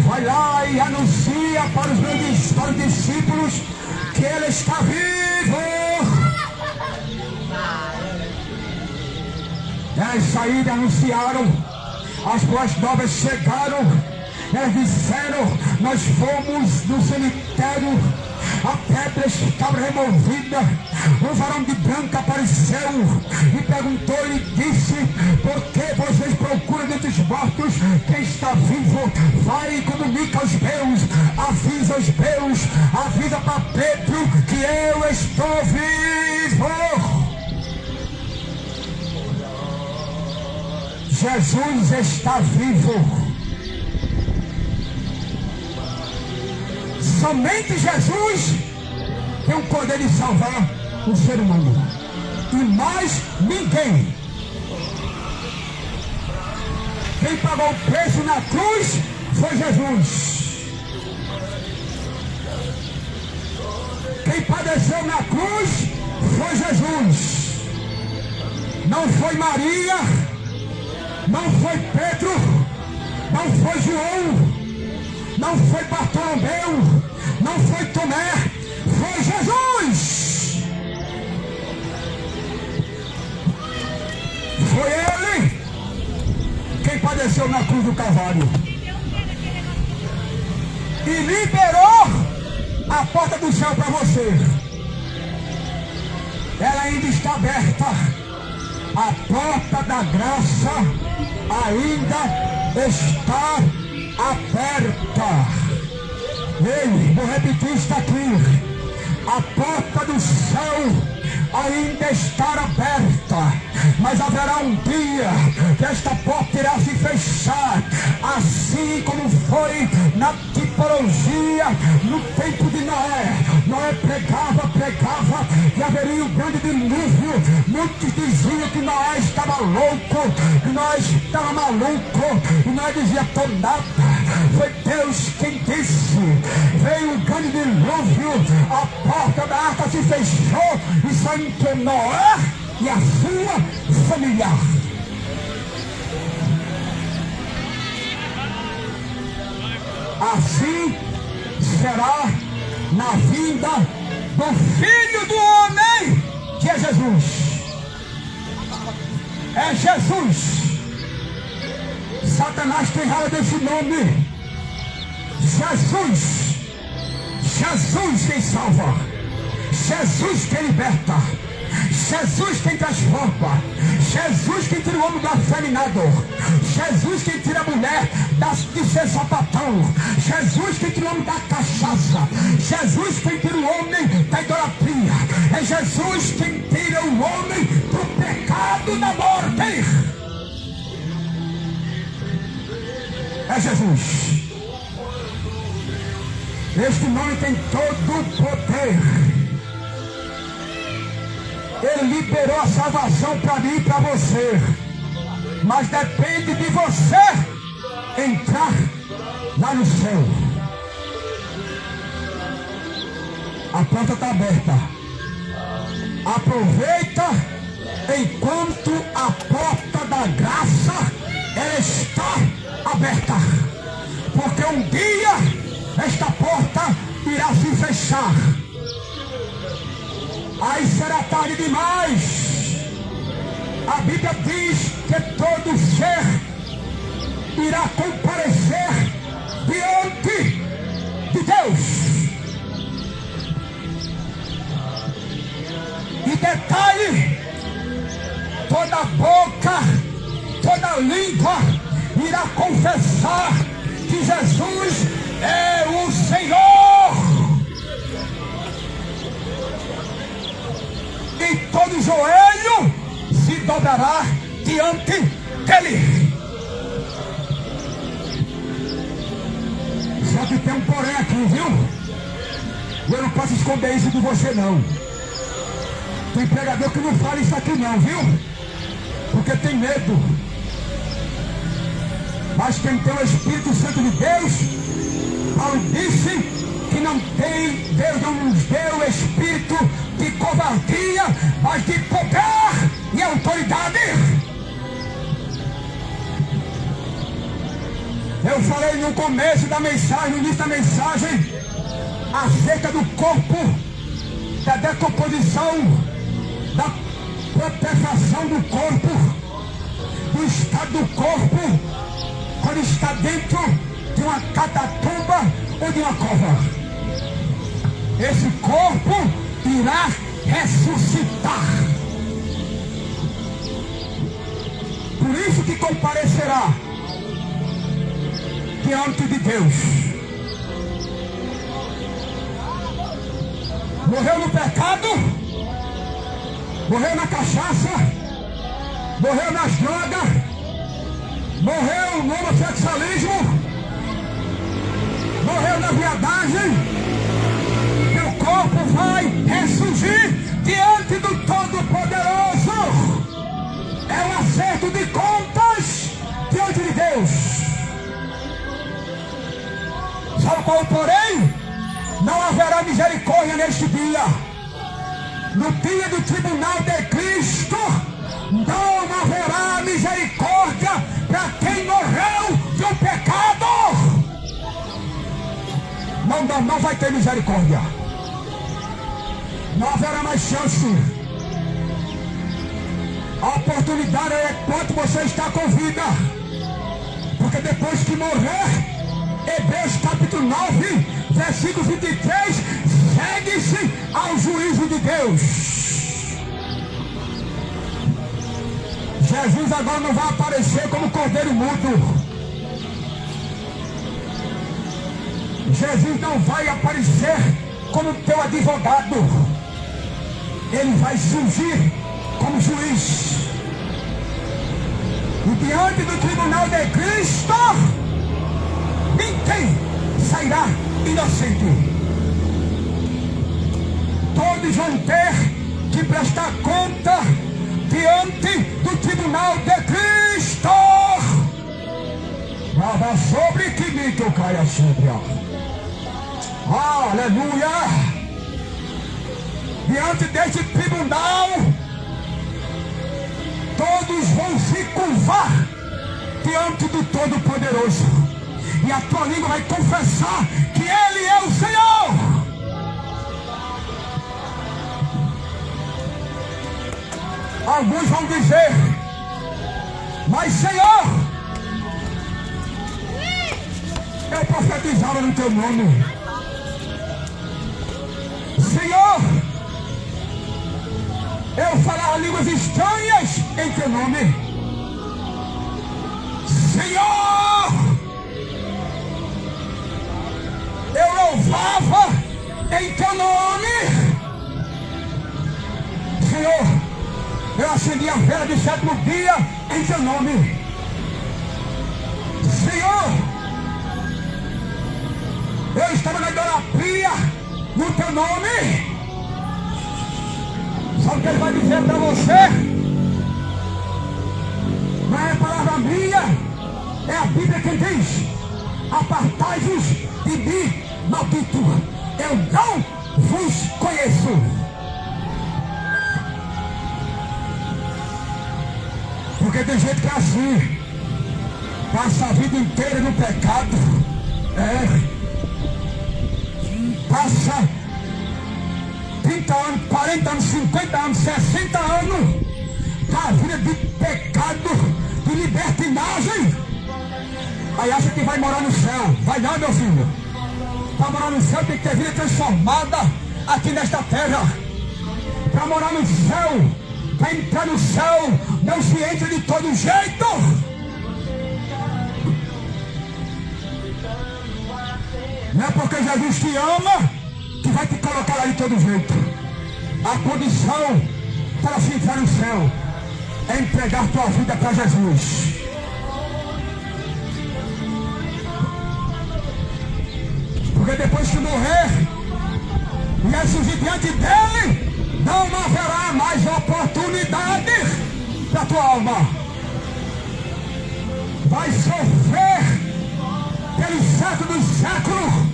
Vai lá e anuncia para os discípulos que ele está vivo. Eles saíram e anunciaram. As boas novas chegaram. Eles disseram: nós fomos no cemitério, a pedra estava removida. Um varão de branco apareceu e perguntou e disse: por que vocês procuram dentre os mortos quem está vivo? Vai e comunica aos meus, avisa sois meus, avisa para Pedro que eu estou vivo. Jesus está vivo. Somente Jesus tem o poder de salvar o ser humano. E mais ninguém. Quem pagou o preço na cruz foi Jesus. Quem padeceu na cruz foi Jesus. Não foi Maria, não foi Pedro, não foi João, não foi Bartolomeu, não foi Tomé, foi Jesus. Foi Ele quem padeceu na cruz do Calvário e liberou a porta do céu para você. Ela ainda está aberta. A porta da graça ainda está aberta. Ei, vou repetir isso aqui. A porta do céu ainda está aberta, mas haverá um dia que esta porta irá se fechar, assim como foi na tipologia no tempo de Noé. Noé pregava e haveria um grande dilúvio. Muitos diziam que Noé estava louco, que Noé estava maluco, e Noé dizia: tô nada. Foi Deus quem disse. Veio um grande dilúvio, a porta da arca se fechou e só entrou Noé e a sua família. Assim será na vinda do Filho do Homem, que é Jesus. É Jesus. Satanás tem raiva desse nome. Jesus. Jesus quem salva. Jesus quem liberta. Jesus quem transforma. Jesus quem tira o homem do afeminado. Jesus quem tira a mulher de ser sapatão. Jesus quem tira o homem da cachaça. Jesus quem tira o homem da idolatria. É Jesus quem tira o homem do pecado da morte. É Jesus. Este nome tem todo o poder. Ele liberou a salvação para mim e para você. Mas depende de você entrar lá no céu. A porta está aberta. Aproveita enquanto a porta da graça ela está aberta. Porque um dia esta porta irá se fechar. Aí será tarde demais. A Bíblia diz que todo ser irá comparecer diante de Deus. E detalhe, toda boca, toda língua irá confessar que Jesus é o Senhor. E todo joelho se dobrará diante dele. Só que tem um porém aqui, viu? Eu não posso esconder isso de você, não. Tem pregador que não fala isso aqui, não, viu? Porque tem medo. Mas quem tem o Espírito Santo de Deus, Paulo disse que não tem, Deus não nos deu espírito de covardia, mas de poder e autoridade. Eu falei no começo da mensagem, no início da mensagem, acerca do corpo, da decomposição, da putrefação do corpo, do estado do corpo, quando está dentro de uma catatumba ou de uma cova. Esse corpo irá ressuscitar. Por isso que comparecerá diante de Deus. morreu no pecado, morreu na cachaça, morreu nas drogas, morreu no homossexualismo, morreu na viadagem. Teu corpo vai ressurgir diante do Todo-Poderoso. É um acerto de contas diante de Deus. Sabe qual o porém? Não haverá misericórdia neste dia. No dia do tribunal de Cristo, não haverá misericórdia para quem morreu no pecado. Não vai ter misericórdia. Não haverá mais chance. A oportunidade é quanto você está com vida. Porque depois que morrer, Hebreus capítulo 9, versículo 23, segue-se ao juízo de Deus. Jesus agora não vai aparecer como cordeiro mudo. Jesus não vai aparecer como teu advogado. Ele vai surgir como juiz. E diante do tribunal de Cristo, ninguém sairá inocente. Todos vão ter que prestar conta diante do tribunal de Cristo. Nada sobre que me tocaia sobre. Aleluia! Diante deste tribunal, todos vão se curvar diante do Todo-Poderoso. E a tua língua vai confessar que Ele é o Senhor. Alguns vão dizer: mas Senhor, eu profetizava no teu nome. Senhor, eu falava línguas estranhas em teu nome. Senhor, eu louvava em teu nome. Senhor, eu acendi a vela de sétimo dia em teu nome. Senhor, eu estava na idolatria no teu nome. Sabe o que ele vai dizer para você? Não é palavra minha, é a Bíblia quem diz: apartai-vos de mim, maldito, eu não vos conheço. Porque tem gente que é assim, passa a vida inteira no pecado, passa 30 anos, 40 anos, 50 anos, 60 anos da vida de pecado, de libertinagem. Aí acha que vai morar no céu. Vai não, meu filho. Para morar no céu tem que ter vida transformada aqui nesta terra. Para morar no céu, para entrar no céu, não se entra de todo jeito. Não é porque Jesus te ama que vai te colocar lá de todo jeito. A condição para se entrar no céu é entregar tua vida para Jesus. Porque depois que morrer e ressurgir diante dele, não haverá mais oportunidade para tua alma. Vai sofrer pelo século dos séculos.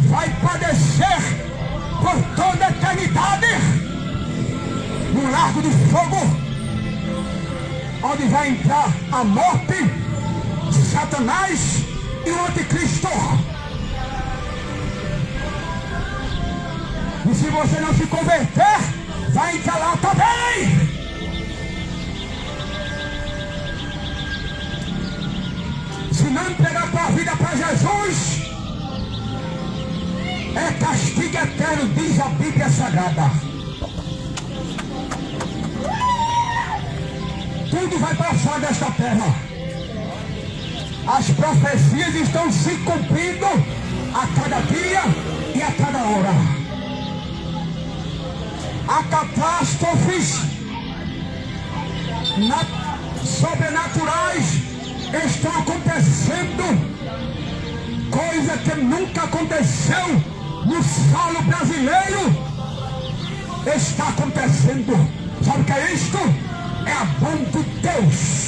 Vai padecer por toda a eternidade no lago de fogo, onde vai entrar a morte, Satanás e o anticristo. E se você não se converter, vai entrar lá também. Se não entregar tua vida para Jesus, é castigo eterno, diz a Bíblia Sagrada. Tudo vai passar desta terra. As profecias estão se cumprindo a cada dia e a cada hora. sobrenaturais estão acontecendo. Coisa que nunca aconteceu no solo brasileiro está acontecendo. Sabe o que é isto? É a mão de Deus.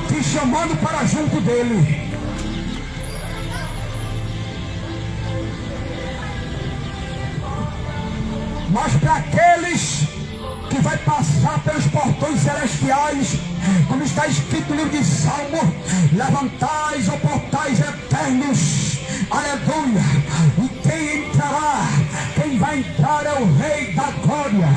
Te chamando para junto dele. Mas para aqueles que vai passar pelos portões celestiais, como está escrito no livro de Salmo, levantais, ó portais eternos, aleluia, e quem entrará? Quem vai entrar é o Rei da Glória.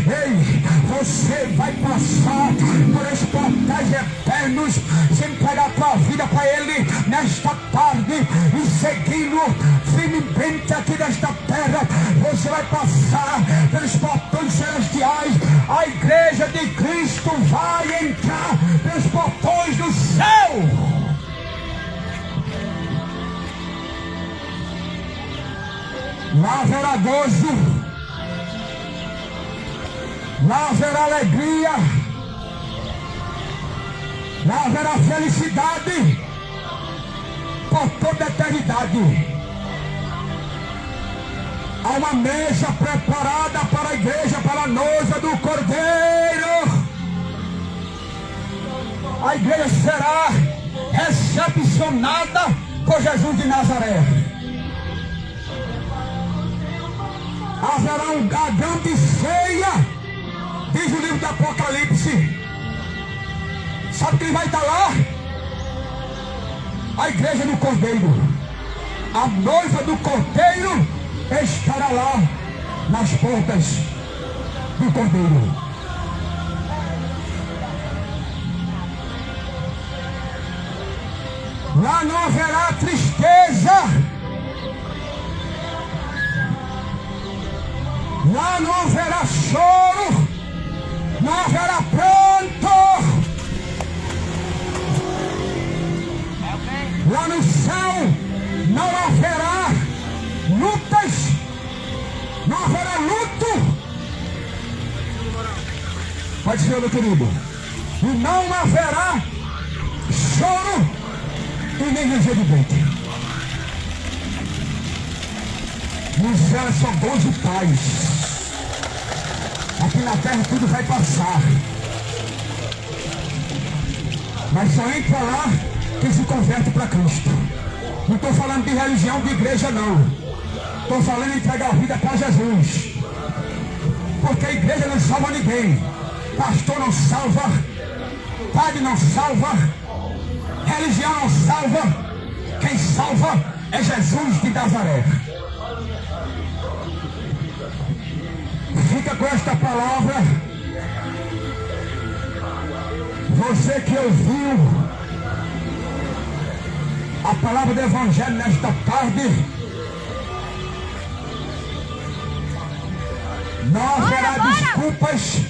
Ei, você vai passar por esses portais eternos, se entregar a tua vida para Ele nesta tarde e seguindo firmemente aqui nesta terra. Você vai passar pelos portões celestiais. A igreja de Cristo vai entrar pelos portões do céu. Lá haverá gozo, lá haverá alegria, lá haverá felicidade por toda a eternidade. Há uma mesa preparada para a igreja, para a noiva do Cordeiro. A igreja será recepcionada por Jesus de Nazaré. Haverá uma grande ceia, diz o livro do Apocalipse. Sabe quem vai estar lá? A igreja do Cordeiro. A noiva do Cordeiro estará lá nas portas do Cordeiro. Lá não haverá tristeza. Lá não haverá choro, não haverá pranto. Lá no céu não haverá lutas, não haverá luto. Pode ser, meu querido. E não haverá choro e nem ranger de dente. No céu é só gozo e paz. Aqui na terra tudo vai passar. Mas só entra lá quem se converte para Cristo. Não estou falando de religião, de igreja, não. Estou falando de entregar a vida para Jesus. Porque a igreja não salva ninguém. Pastor não salva. Padre não salva. Religião não salva. Quem salva é Jesus de Nazaré. Fica com esta palavra. Você que ouviu a palavra do Evangelho nesta tarde, não haverá desculpas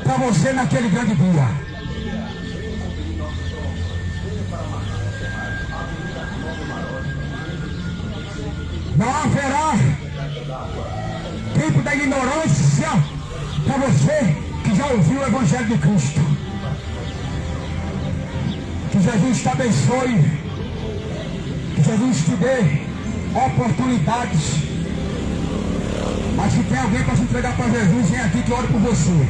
para você naquele grande dia. Não haverá tempo da ignorância para você que já ouviu o Evangelho de Cristo. Que Jesus te abençoe. Que Jesus te dê oportunidades. Mas se tem alguém para se entregar para Jesus, vem aqui que eu oro por você.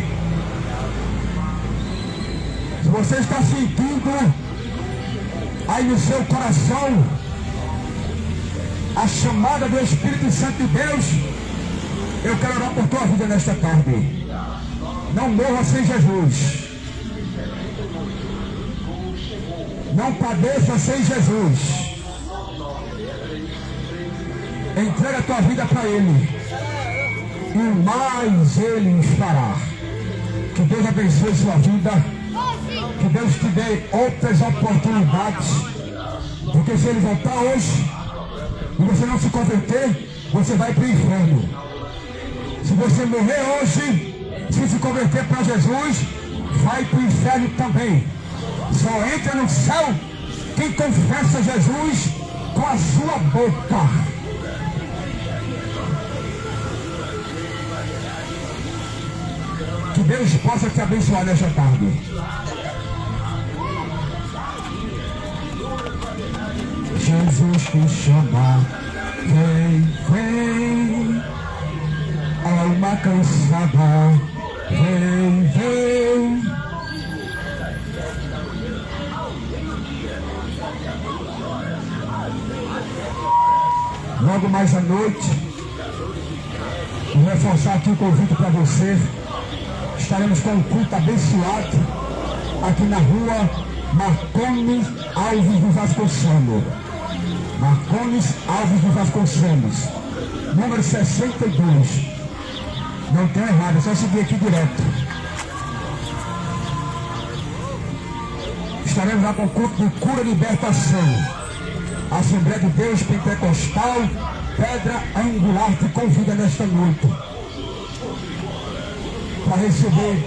Se você está sentindo aí no seu coração a chamada do Espírito Santo de Deus, eu quero orar por tua vida nesta tarde. Não morra sem Jesus. Não padeça sem Jesus. Entrega a tua vida para Ele. E mais Ele fará. Que Deus abençoe sua vida. Que Deus te dê outras oportunidades. Porque se Ele voltar hoje e você não se converter, você vai para o inferno. Se você morrer hoje, se converter para Jesus, vai para o inferno também. Só entra no céu quem confessa Jesus com a sua boca. Deus possa te abençoar nesta tarde. Jesus te chama, vem, vem, alma cansada, vem, vem. Logo mais à noite, vou reforçar aqui o convite para você. Estaremos com um culto abençoado aqui na rua Marcones Alves de Vasconcelos. Marcones Alves de Vasconcelos, número 62. Não tem errado, é só seguir aqui direto. Estaremos lá com o culto de cura e libertação. Assembleia de Deus Pentecostal, Pedra Angular, te convida nesta noite para receber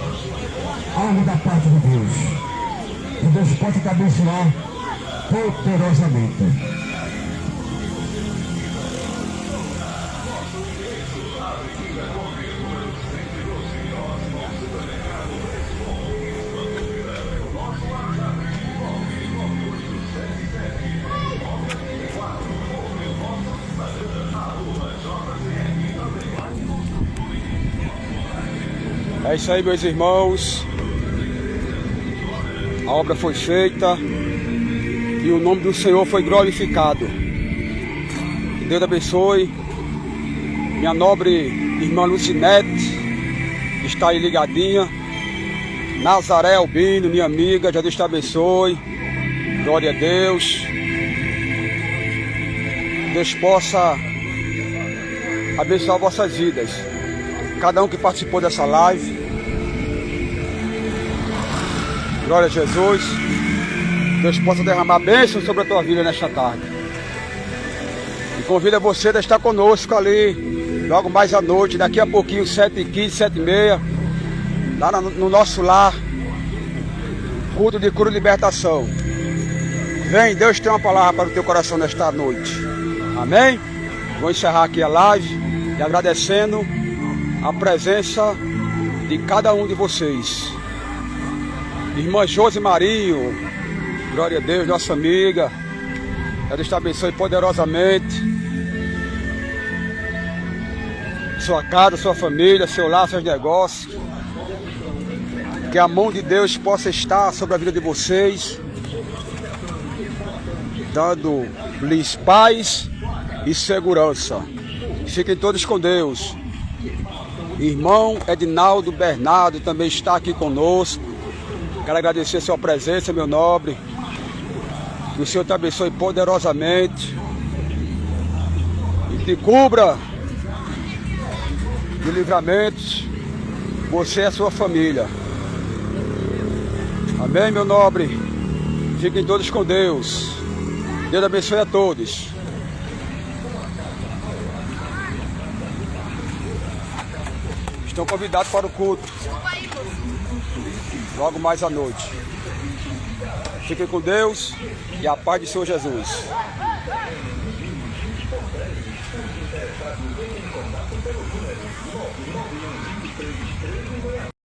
algo da parte de Deus. Que Deus possa te abençoar poderosamente. É isso aí, meus irmãos. A obra foi feita e o nome do Senhor foi glorificado. Que Deus abençoe. Minha nobre irmã Lucinete está aí ligadinha. Nazaré Albino, minha amiga, já Deus te abençoe. Glória a Deus. Deus possa abençoar vossas vidas. Cada um que participou dessa live. Glória a Jesus. Deus possa derramar bênção sobre a tua vida nesta tarde. E convido você a estar conosco ali, logo mais à noite, daqui a pouquinho, 7h15, 7h30, lá no nosso lar, culto de cura e libertação. Vem, Deus tem uma palavra para o teu coração nesta noite. Amém? Vou encerrar aqui a live e agradecendo a presença de cada um de vocês. Irmã Josi Marinho, glória a Deus, nossa amiga. Deus te abençoe poderosamente. Sua casa, sua família, seu lar, seus negócios. Que a mão de Deus possa estar sobre a vida de vocês, dando-lhes paz e segurança. Fiquem todos com Deus. Irmão Edinaldo Bernardo também está aqui conosco. Quero agradecer a sua presença, meu nobre. Que o Senhor te abençoe poderosamente e te cubra de livramentos, você e a sua família. Amém, meu nobre? Fiquem todos com Deus. Deus abençoe a todos. Estão convidados para o culto logo mais à noite. Fiquem com Deus e a paz de Senhor Jesus.